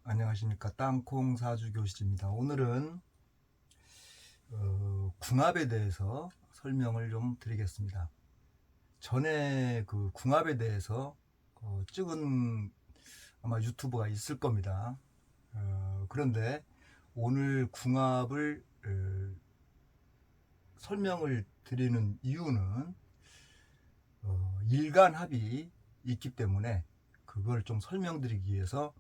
안녕하십니까. 땅콩 사주 교실입니다. 오늘은 궁합에 대해서 설명을 좀 드리겠습니다. 전에 그 궁합에 대해서 찍은 아마 유튜브가 있을 겁니다. 그런데 오늘 궁합을 설명을 드리는 이유는 일간합이 있기 때문에 그걸 좀 설명드리기 위해서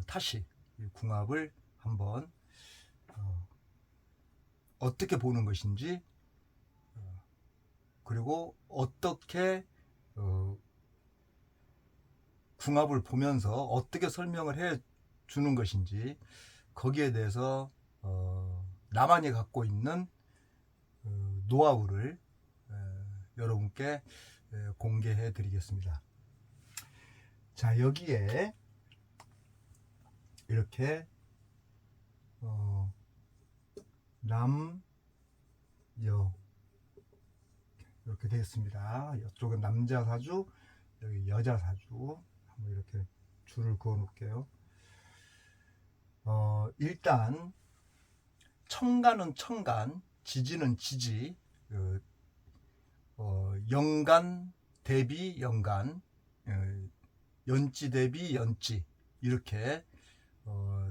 다시 이 궁합을 한번 어떻게 보는 것인지, 그리고 어떻게 궁합을 보면서 어떻게 설명을 해 주는 것인지, 거기에 대해서 나만이 갖고 있는 노하우를 여러분께 공개해 드리겠습니다. 자, 여기에 이렇게 남, 여 이렇게 되겠습니다. 이쪽은 남자 사주, 여기 여자 사주. 한번 이렇게 줄을 그어 놓을게요. 일단 청간은 청간, 지지는 지지, 연간 대비 연간, 연지 대비 연지, 이렇게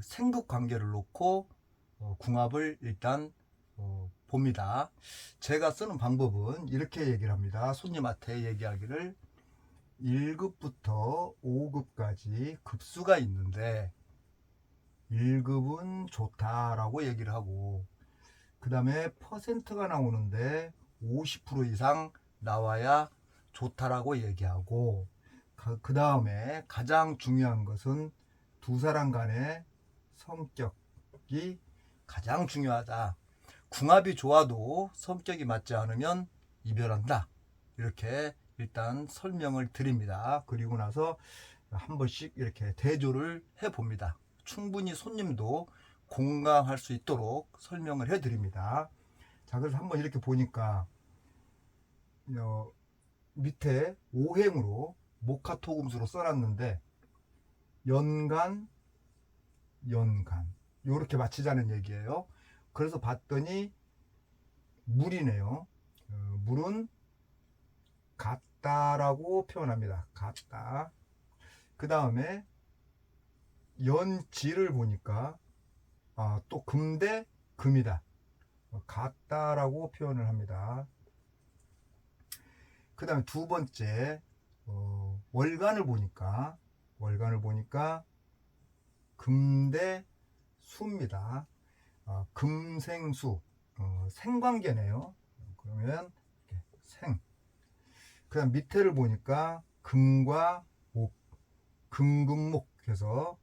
생극 관계를 놓고 궁합을 일단 봅니다. 제가 쓰는 방법은 이렇게 얘기를 합니다. 손님한테 얘기하기를 1급부터 5급까지 급수가 있는데 1급은 좋다라고 얘기를 하고, 그 다음에 퍼센트가 나오는데 50% 이상 나와야 좋다라고 얘기하고, 그 다음에 가장 중요한 것은 두 사람 간의 성격이 가장 중요하다. 궁합이 좋아도 성격이 맞지 않으면 이별한다. 이렇게 일단 설명을 드립니다. 그리고 나서 한 번씩 이렇게 대조를 해 봅니다. 충분히 손님도 공감할 수 있도록 설명을 해 드립니다. 자, 그래서 한번 이렇게 보니까 밑에 오행으로 목화토금수로 써놨는데 연간, 연간 이렇게 맞히자는 얘기예요. 그래서 봤더니 물이네요. 물은 같다라고 표현합니다. 같다. 그 다음에 연지를 보니까 또 금대 금이다. 같다라고 표현을 합니다. 그 다음에 두 번째 월간을 보니까 금대 수입니다. 금생수, 생관계네요. 그러면 생. 그 다음 밑에를 보니까 금과 목, 금금목 해서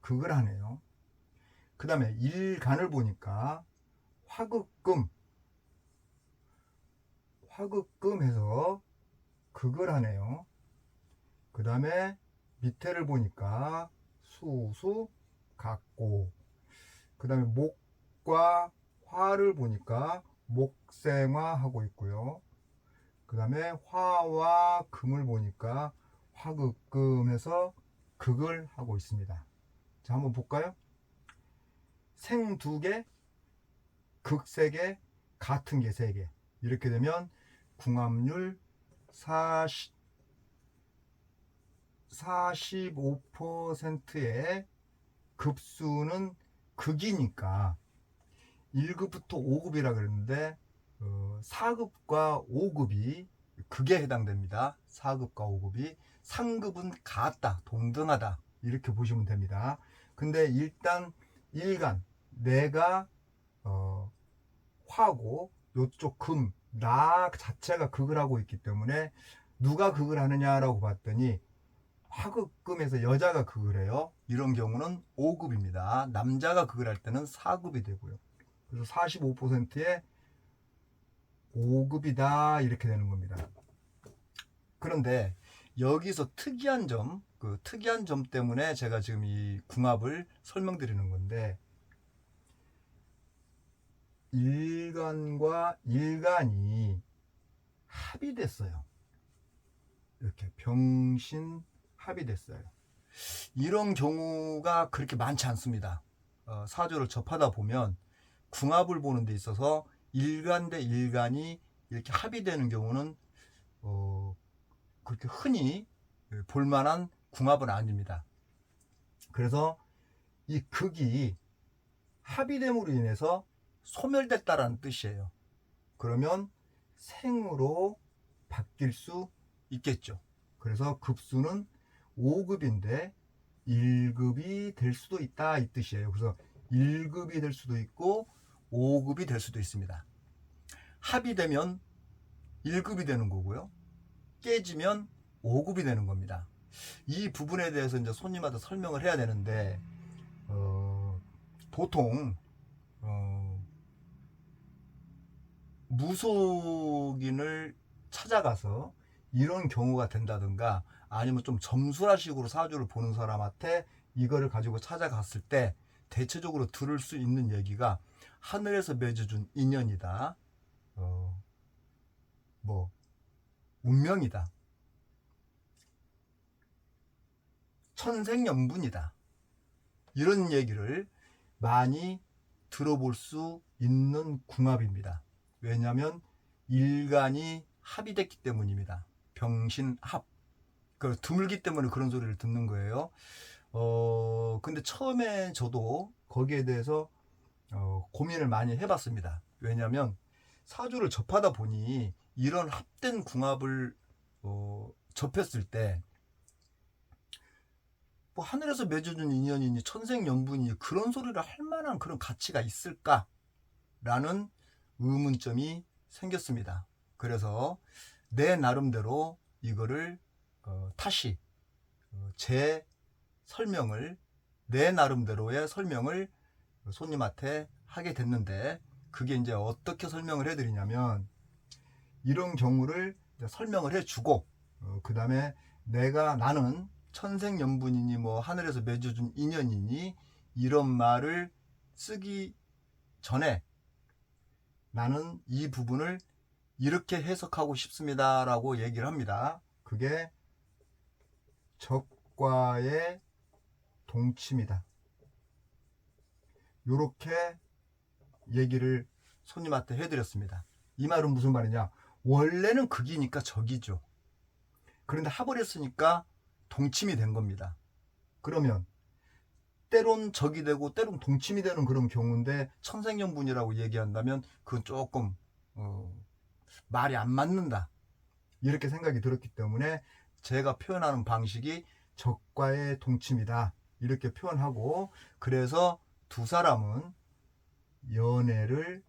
극을 하네요. 그 다음에 일간을 보니까 화극금 해서 극을 하네요. 그 다음에 밑에를 보니까 수수 같고, 그 다음에 목과 화를 보니까 목생화 하고 있고요. 그 다음에 화와 금을 보니까 화극금해서 극을 하고 있습니다. 자, 한번 볼까요? 생 2개, 극 3개, 같은 게 3개. 이렇게 되면 궁합률 45%의 급수는 극이니까 1급부터 5급이라 그랬는데 4급과 5급이 극에 해당됩니다. 4급과 5급이. 상급은 같다, 동등하다, 이렇게 보시면 됩니다. 근데 일단 일간, 내가 화고 요쪽 금, 나 자체가 극을 하고 있기 때문에 누가 극을 하느냐라고 봤더니 화극금에서 여자가 극을 해요. 이런 경우는 5급입니다. 남자가 극을 할 때는 4급이 되고요. 그래서 45%의 5급이다 이렇게 되는 겁니다. 그런데 여기서 특이한 점, 그 특이한 점 때문에 제가 지금 이 궁합을 설명드리는 건데, 일간과 일간이 합이 됐어요. 이렇게 병신 합이 됐어요. 이런 경우가 그렇게 많지 않습니다. 사주를 접하다 보면 궁합을 보는 데 있어서 일간 대 일간이 이렇게 합의되는 경우는 그렇게 흔히 볼만한 궁합은 아닙니다. 그래서 이 극이 합의됨으로 인해서 소멸됐다라는 뜻이에요. 그러면 생으로 바뀔 수 있겠죠. 그래서 급수는 5급인데 1급이 될 수도 있다 이 뜻이에요. 그래서 1급이 될 수도 있고 5급이 될 수도 있습니다. 합의되면 1급이 되는 거고요. 깨지면 5급이 되는 겁니다. 이 부분에 대해서 이제 손님한테 설명을 해야 되는데 보통 무속인을 찾아가서 이런 경우가 된다든가 아니면 좀 점수라식으로 사주를 보는 사람한테 이거를 가지고 찾아갔을 때 대체적으로 들을 수 있는 얘기가 하늘에서 맺어준 인연이다. 뭐 운명이다. 천생연분이다. 이런 얘기를 많이 들어볼 수 있는 궁합입니다. 왜냐하면 일간이 합의됐기 때문입니다. 병신합. 드물기 때문에 그런 소리를 듣는 거예요. 근데 처음에 저도 거기에 대해서 고민을 많이 해봤습니다. 왜냐하면 사주를 접하다 보니 이런 합된 궁합을 접했을 때 뭐 하늘에서 맺어준 인연이니 천생연분이니 그런 소리를 할 만한 그런 가치가 있을까라는 의문점이 생겼습니다. 그래서 내 나름대로 이거를 다시 제 설명을 내 나름대로의 설명을 손님한테 하게 됐는데 그게 이제 어떻게 설명을 해드리냐면 이런 경우를 설명을 해주고 그 다음에 나는 천생연분이니 뭐 하늘에서 맺어준 인연이니 이런 말을 쓰기 전에 나는 이 부분을 이렇게 해석하고 싶습니다 라고 얘기를 합니다. 그게 적과의 동침이다. 이렇게 얘기를 손님한테 해드렸습니다. 이 말은 무슨 말이냐? 원래는 극이니까 적이죠. 그런데 합을 했으니까 동침이 된 겁니다. 그러면 때론 적이 되고 때론 동침이 되는 그런 경우인데 천생연분이라고 얘기한다면 그건 조금 말이 안 맞는다 이렇게 생각이 들었기 때문에 제가 표현하는 방식이 적과의 동침이다 이렇게 표현하고 그래서 두 사람은 연애를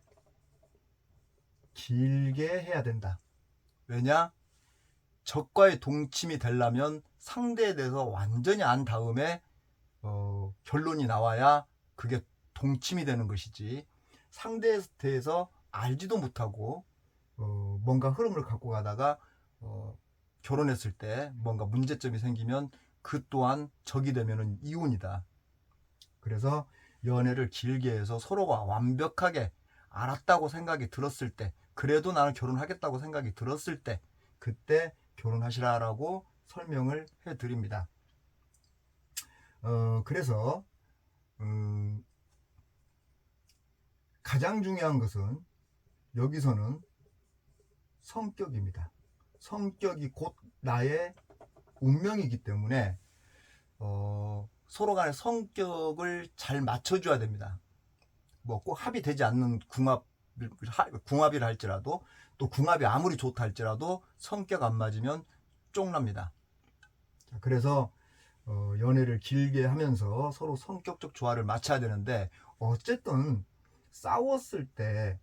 길게 해야 된다. 왜냐? 적과의 동침이 되려면 상대에 대해서 완전히 안 다음에 결론이 나와야 그게 동침이 되는 것이지 상대에 대해서 알지도 못하고 뭔가 흐름을 갖고 가다가 결혼했을 때 뭔가 문제점이 생기면 그 또한 적이 되면은 이혼이다. 그래서 연애를 길게 해서 서로가 완벽하게 알았다고 생각이 들었을 때 그래도 나는 결혼하겠다고 생각이 들었을 때 그때 결혼하시라라고 설명을 해드립니다. 그래서 가장 중요한 것은 여기서는 성격입니다. 성격이 곧 나의 운명이기 때문에 서로 간의 성격을 잘 맞춰줘야 됩니다. 뭐 꼭 합의되지 않는 궁합이라 할지라도 또 궁합이 아무리 좋다 할지라도 성격 안 맞으면 쫑납니다. 그래서 연애를 길게 하면서 서로 성격적 조화를 맞춰야 되는데 어쨌든 싸웠을 때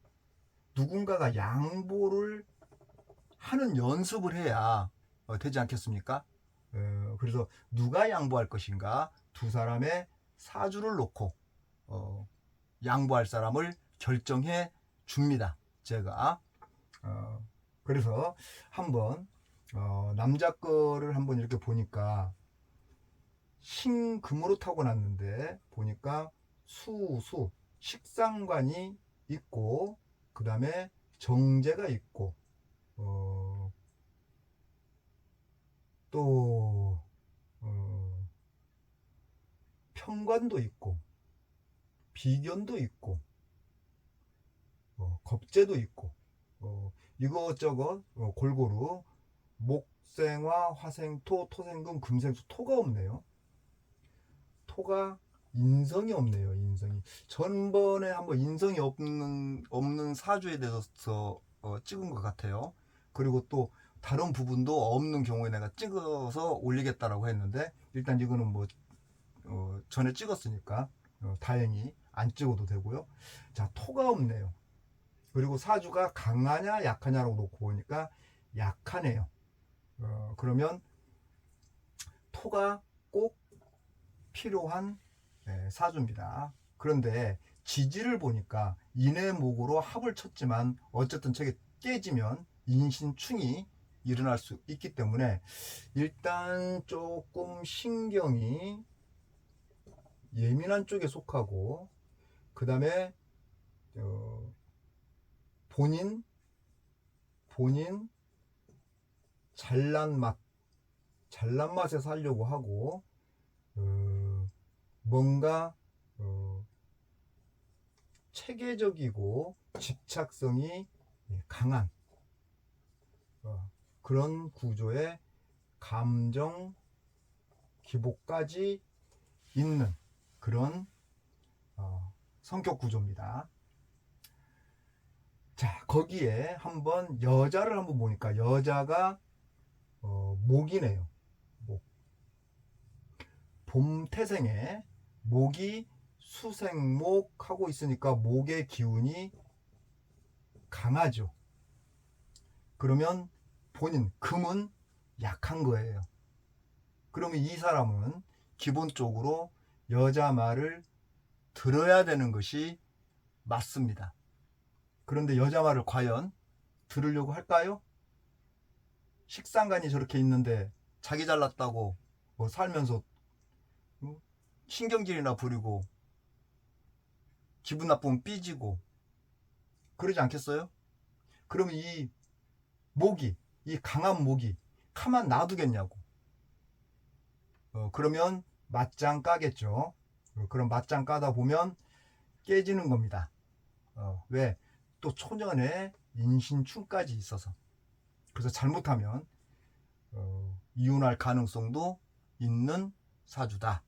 누군가가 양보를 하는 연습을 해야 되지 않겠습니까? 그래서 누가 양보할 것인가 두 사람의 사주를 놓고 양보할 사람을 결정해 줍니다. 제가 그래서 한번 남자 거를 한번 이렇게 보니까 신금으로 타고났는데 보니까 식상관이 있고 그 다음에 정제가 있고 또 편관도 있고 비견도 있고 겁재도 있고 이것저것 골고루 목생화, 화생토, 토생금, 금생수, 토가 없네요. 토가 인성이 없네요. 인성이. 전번에 한번 인성이 없는 사주에 대해서 찍은 것 같아요. 그리고 또 다른 부분도 없는 경우에 내가 찍어서 올리겠다라고 했는데, 일단 이거는 뭐 전에 찍었으니까 다행히 안 찍어도 되고요. 자, 토가 없네요. 그리고 사주가 강하냐 약하냐라고 놓고 보니까 약하네요. 그러면 토가 꼭 필요한 사주입니다. 그런데 지지를 보니까 인해목으로 합을 쳤지만 어쨌든 저게 깨지면 인신충이 일어날 수 있기 때문에 일단 조금 신경이 예민한 쪽에 속하고, 그 다음에 본인 잘난 맛에 살려고 하고, 뭔가 체계적이고 집착성이 강한 그런 구조의 감정 기복까지 있는 그런 성격 구조입니다. 자, 거기에 한번 여자를 한번 보니까 여자가 목이네요. 목. 봄 태생에 목이 수생목 하고 있으니까 목의 기운이 강하죠. 그러면 본인 금은 약한 거예요. 그러면 이 사람은 기본적으로 여자 말을 들어야 되는 것이 맞습니다. 그런데 여자 말을 과연 들으려고 할까요? 식상간이 저렇게 있는데 자기 잘났다고 뭐 살면서 신경질이나 부리고 기분 나쁘면 삐지고 그러지 않겠어요? 그러면 이 강한 목이 가만 놔두겠냐고. 그러면 맞짱 까겠죠. 그럼 맞짱 까다 보면 깨지는 겁니다. 왜? 또 초년에 인신충까지 있어서. 그래서 잘못하면 이혼할 가능성도 있는 사주다.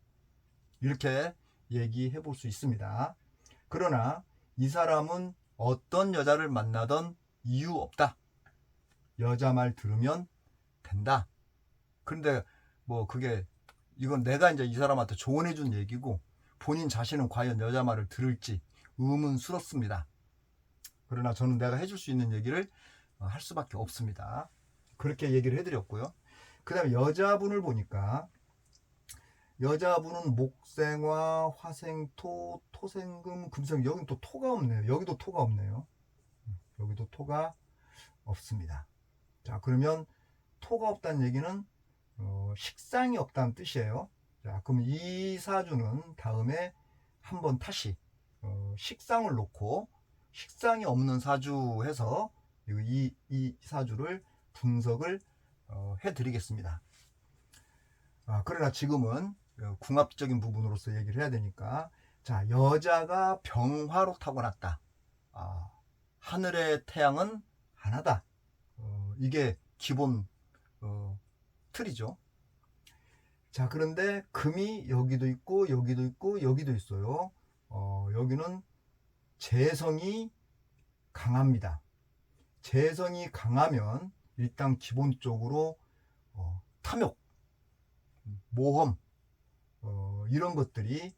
이렇게 얘기해 볼 수 있습니다. 그러나 이 사람은 어떤 여자를 만나던 이유 없다. 여자 말 들으면 된다. 그런데 뭐 이건 내가 이제 이 사람한테 조언해 준 얘기고, 본인 자신은 과연 여자 말을 들을지 의문스럽습니다. 그러나 저는 내가 해줄 수 있는 얘기를 할 수밖에 없습니다. 그렇게 얘기를 해드렸고요. 그 다음에 여자분을 보니까 여자분은 목생화, 화생토, 토생금, 금생, 여긴 또 토가 없네요. 여기도 토가 없네요. 여기도 토가 없습니다. 자, 그러면 토가 없다는 얘기는 식상이 없다는 뜻이에요. 자, 그럼 이 사주는 다음에 한번 다시 식상을 놓고 식상이 없는 사주 해서 이 사주를 분석을 해드리겠습니다. 그러나 지금은 궁합적인 부분으로서 얘기를 해야 되니까, 자, 여자가 병화로 타고났다. 하늘의 태양은 하나다. 이게 기본 틀이죠. 자, 그런데 금이 여기도 있고 여기도 있고 여기도 있어요. 여기는 재성이 강합니다. 재성이 강하면 일단 기본적으로 탐욕, 모험 이런 것들이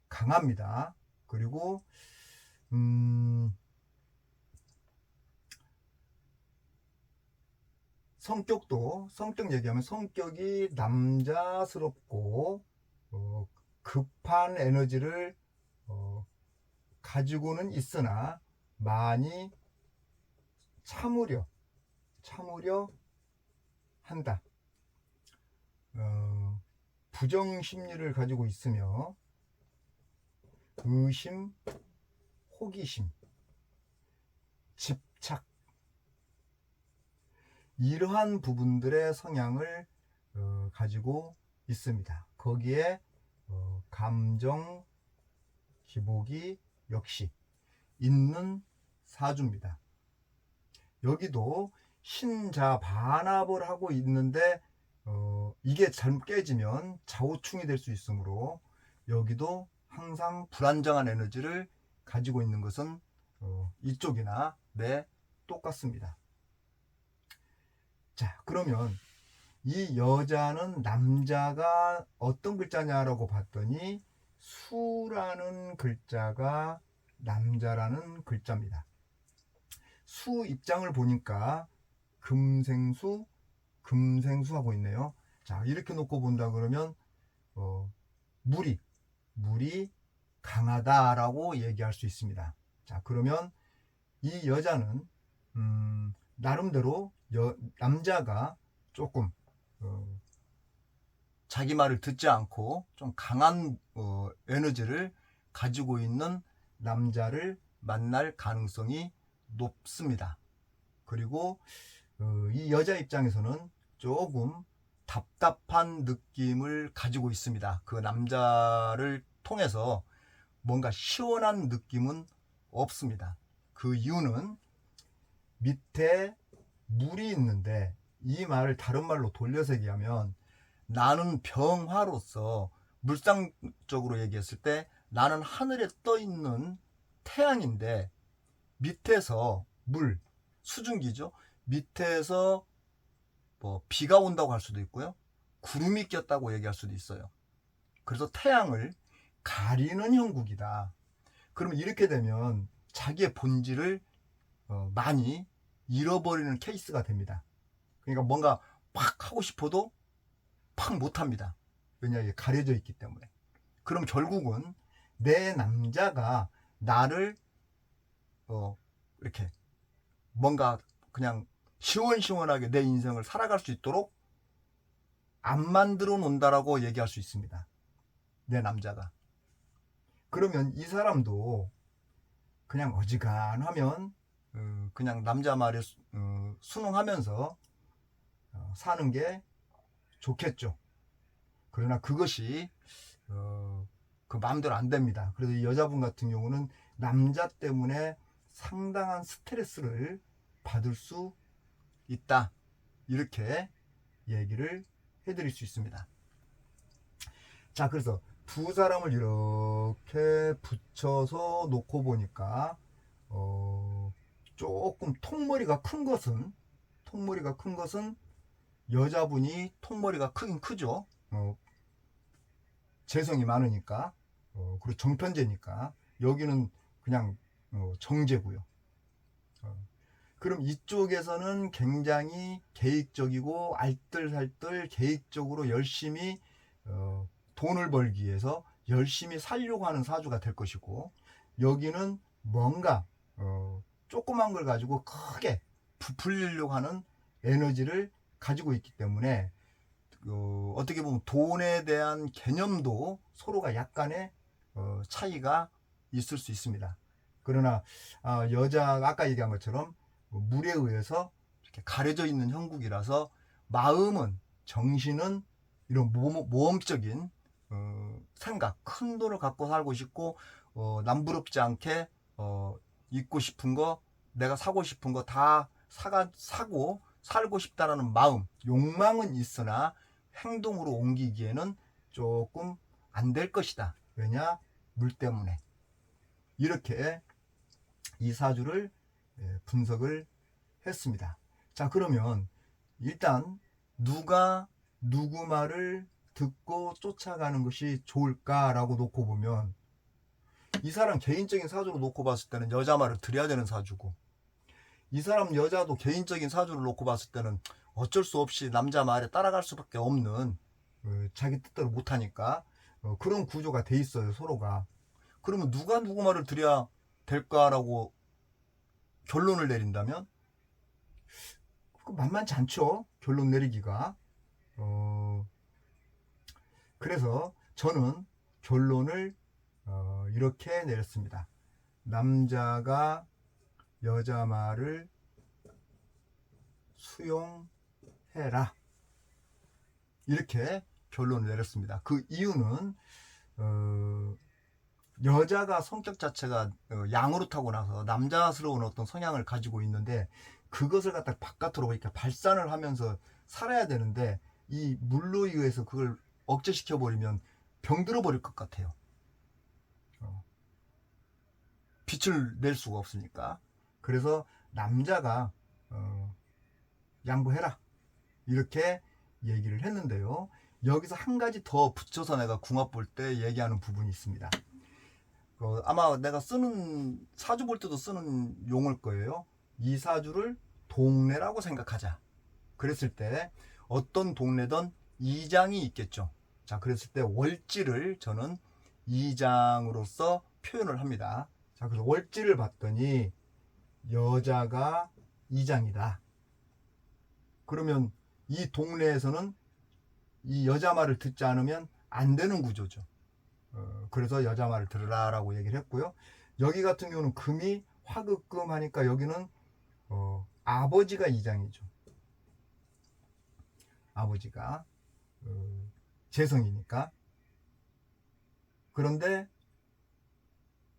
강합니다. 그리고 성격 얘기하면 성격이 남자스럽고 급한 에너지를 가지고는 있으나 많이 참으려 한다. 부정심리를 가지고 있으며 의심, 호기심, 집착, 이러한 부분들의 성향을 가지고 있습니다. 거기에 감정 기복이 역시 있는 사주입니다. 여기도 신자 반합을 하고 있는데 이게 잘못 깨지면 좌우충이 될 수 있으므로 여기도 항상 불안정한 에너지를 가지고 있는 것은 이쪽이나 똑같습니다. 자, 그러면 이 여자는 남자가 어떤 글자냐라고 봤더니 수라는 글자가 남자라는 글자입니다. 수 입장을 보니까 금생수, 금생수 하고 있네요. 자, 이렇게 놓고 본다 그러면 물이 강하다라고 얘기할 수 있습니다. 자, 그러면 이 여자는 나름대로 남자가 조금 자기 말을 듣지 않고 좀 강한 에너지를 가지고 있는 남자를 만날 가능성이 높습니다. 그리고 이 여자 입장에서는 조금 답답한 느낌을 가지고 있습니다. 그 남자를 통해서 뭔가 시원한 느낌은 없습니다. 그 이유는 밑에 물이 있는데, 이 말을 다른 말로 돌려서 얘기하면 나는 병화로서 물상적으로 얘기했을 때 나는 하늘에 떠 있는 태양인데 밑에서 물, 수증기죠. 밑에서 뭐 비가 온다고 할 수도 있고요. 구름이 꼈다고 얘기할 수도 있어요. 그래서 태양을 가리는 형국이다. 그러면 이렇게 되면 자기의 본질을 많이 잃어버리는 케이스가 됩니다. 그러니까 뭔가 팍 하고 싶어도 팍 못합니다. 왜냐, 이게 가려져 있기 때문에. 그럼 결국은 내 남자가 나를 이렇게 뭔가 그냥 시원시원하게 내 인생을 살아갈 수 있도록 안 만들어 놓는다라고 얘기할 수 있습니다. 내 남자가. 그러면 이 사람도 그냥 어지간하면 그냥 남자 말에 순응하면서 사는 게 좋겠죠. 그러나 그것이 그 마음대로 안 됩니다. 그래서 이 여자분 같은 경우는 남자 때문에 상당한 스트레스를 받을 수 있다, 이렇게 얘기를 해드릴 수 있습니다. 자, 그래서 두 사람을 이렇게 붙여서 놓고 보니까 조금 통머리가 큰 것은 여자분이 통머리가 크긴 크죠. 재성이 많으니까, 그리고 정편제니까. 여기는 그냥 정제고요. 그럼 이쪽에서는 굉장히 계획적이고 알뜰살뜰 계획적으로 열심히 돈을 벌기 위해서 열심히 살려고 하는 사주가 될 것이고, 여기는 뭔가 조그만 걸 가지고 크게 부풀리려고 하는 에너지를 가지고 있기 때문에 어떻게 보면 돈에 대한 개념도 서로가 약간의 차이가 있을 수 있습니다. 그러나 여자가 아까 얘기한 것처럼 물에 의해서 이렇게 가려져 있는 형국이라서 마음은, 정신은 이런 모험적인 생각, 큰 돈을 갖고 살고 싶고 남부럽지 않게 입고 싶은 거, 내가 사고 싶은 거 다 사고 살고 싶다라는 마음, 욕망은 있으나 행동으로 옮기기에는 조금 안 될 것이다. 왜냐? 물 때문에. 이렇게 이 사주를 분석을 했습니다. 자, 그러면 일단 누가 누구 말을 듣고 쫓아가는 것이 좋을까라고 놓고 보면, 이 사람 개인적인 사주로 놓고 봤을 때는 여자 말을 들어야 되는 사주고, 이 사람 여자도 개인적인 사주를 놓고 봤을 때는 어쩔 수 없이 남자 말에 따라갈 수밖에 없는, 자기 뜻대로 못하니까 그런 구조가 돼 있어요, 서로가. 그러면 누가 누구 말을 들어야 될까라고 결론을 내린다면 만만치 않죠, 결론 내리기가. 그래서 저는 결론을 이렇게 내렸습니다. 남자가 여자 말을 수용해라, 이렇게 결론을 내렸습니다. 그 이유는 여자가 성격 자체가 양으로 타고나서 남자스러운 어떤 성향을 가지고 있는데 그것을 갖다 바깥으로 이렇게 발산을 하면서 살아야 되는데 이 물로 의해서 그걸 억제시켜 버리면 병들어 버릴 것 같아요. 빛을 낼 수가 없으니까. 그래서 남자가 양보해라 이렇게 얘기를 했는데요. 여기서 한 가지 더 붙여서 내가 궁합 볼 때 얘기하는 부분이 있습니다. 아마 내가 쓰는 사주 볼 때도 쓰는 용어일 거예요. 이 사주를 동래라고 생각하자. 그랬을 때 어떤 동래든 이장이 있겠죠. 자, 그랬을 때 월지를 저는 이장으로서 표현을 합니다. 자, 그래서 월지를 봤더니 여자가 이장이다. 그러면 이 동네에서는 이 여자 말을 듣지 않으면 안 되는 구조죠. 그래서 여자 말을 들으라라고 얘기를 했고요. 여기 같은 경우는 금이 화급금 하니까 여기는 아버지가 이장이죠. 아버지가 재성이니까. 그런데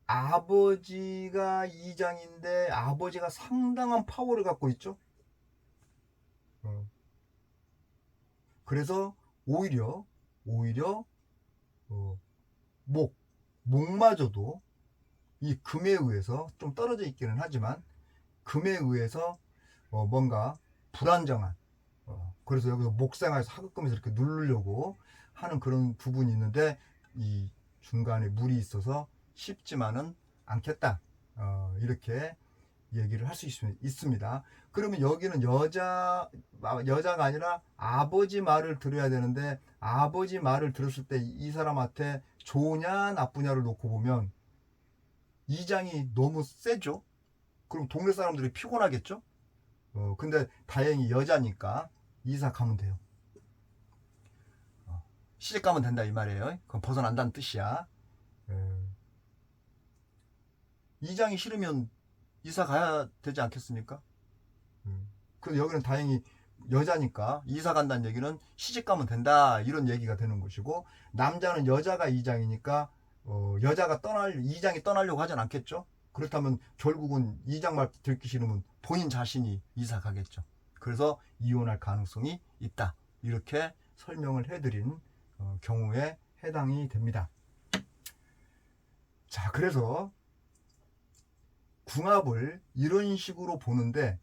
아버지가 이장인데 아버지가 상당한 파워를 갖고 있죠. 그래서 오히려 목마저도 이 금에 의해서 좀 떨어져 있기는 하지만 금에 의해서 뭔가 불안정한 그래서 여기서 목생활에서 하급금에서 이렇게 누르려고 하는 그런 부분이 있는데 이 중간에 물이 있어서 쉽지만은 않겠다 이렇게 얘기를 할 수 있습니다. 그러면 여기는 여자가 아니라 아버지 말을 들어야 되는데 아버지 말을 들었을 때 이 사람한테 좋으냐 나쁘냐를 놓고 보면 이장이 너무 세죠. 그럼 동네 사람들이 피곤하겠죠. 근데 다행히 여자니까 이사 가면 돼요. 시집 가면 된다 이 말이에요. 그럼 벗어난다는 뜻이야. 이장이 싫으면 이사 가야 되지 않겠습니까? 근데 여기는 다행히 여자니까 이사 간다는 얘기는 시집 가면 된다 이런 얘기가 되는 것이고 남자는 여자가 이장이니까 여자가 이장이 떠나려고 하진 않겠죠. 그렇다면 결국은 이장 말 듣기 싫으면 본인 자신이 이사 가겠죠. 그래서 이혼할 가능성이 있다 이렇게 설명을 해드린 경우에 해당이 됩니다. 자, 그래서 궁합을 이런 식으로 보는데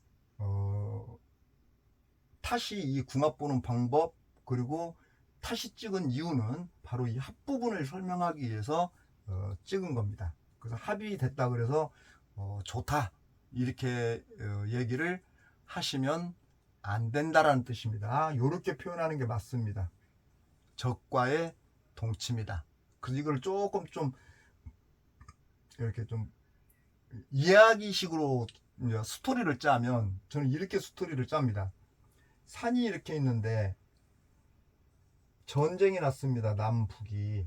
타시 이 궁합 보는 방법 그리고 타시 찍은 이유는 바로 이 합부분을 설명하기 위해서 찍은 겁니다. 그래서 합이 됐다 그래서 좋다 이렇게 얘기를 하시면 안 된다라는 뜻입니다. 이렇게 표현하는 게 맞습니다. 적과의 동침이다. 그래서 이걸 조금 좀 이렇게 좀 이야기식으로 스토리를 짜면 저는 이렇게 스토리를 짭니다. 산이 이렇게 있는데 전쟁이 났습니다. 남북이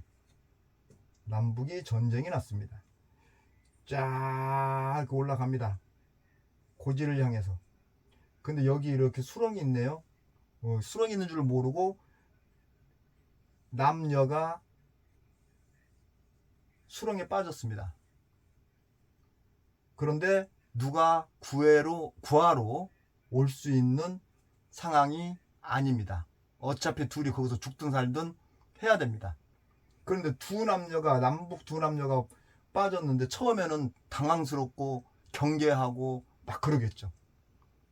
전쟁이 났습니다. 쫙 이렇게 올라갑니다. 고지를 향해서. 근데 여기 이렇게 수렁이 있네요. 수렁이 있는 줄 모르고 남녀가 수렁에 빠졌습니다. 그런데 누가 구하러 올 수 있는 상황이 아닙니다. 어차피 둘이 거기서 죽든 살든 해야 됩니다. 그런데 남북 두 남녀가 빠졌는데 처음에는 당황스럽고 경계하고 막 그러겠죠.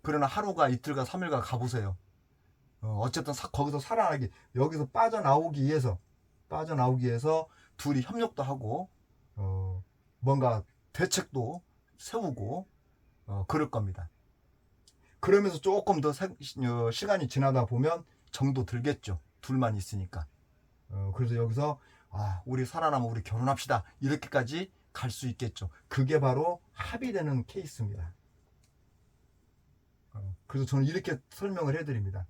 그러나 하루가 이틀가 3일가 가보세요. 어쨌든 거기서 여기서 빠져나오기 위해서 둘이 협력도 하고 뭔가 대책도 세우고 그럴 겁니다. 그러면서 조금 더 시간이 지나다 보면 정도 들겠죠. 둘만 있으니까. 그래서 여기서 우리 살아남으면 우리 결혼합시다 이렇게까지 갈 수 있겠죠. 그게 바로 합의되는 케이스입니다. 그래서 저는 이렇게 설명을 해드립니다.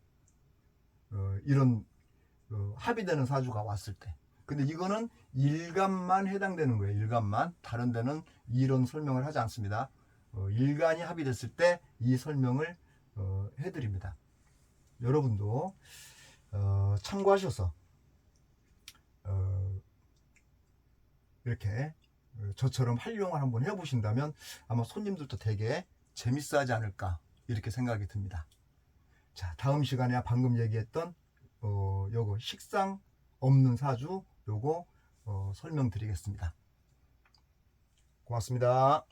이런 합의되는 사주가 왔을 때. 근데 이거는 일간만 해당되는 거예요. 일간만. 다른 데는 이런 설명을 하지 않습니다. 일간이 합의됐을 때 이 설명을 해드립니다. 여러분도 참고하셔서 이렇게 저처럼 활용을 한번 해보신다면 아마 손님들도 되게 재밌어 하지 않을까 이렇게 생각이 듭니다. 자, 다음 시간에 방금 얘기했던 요거 식상 없는 사주 요거 설명드리겠습니다. 고맙습니다.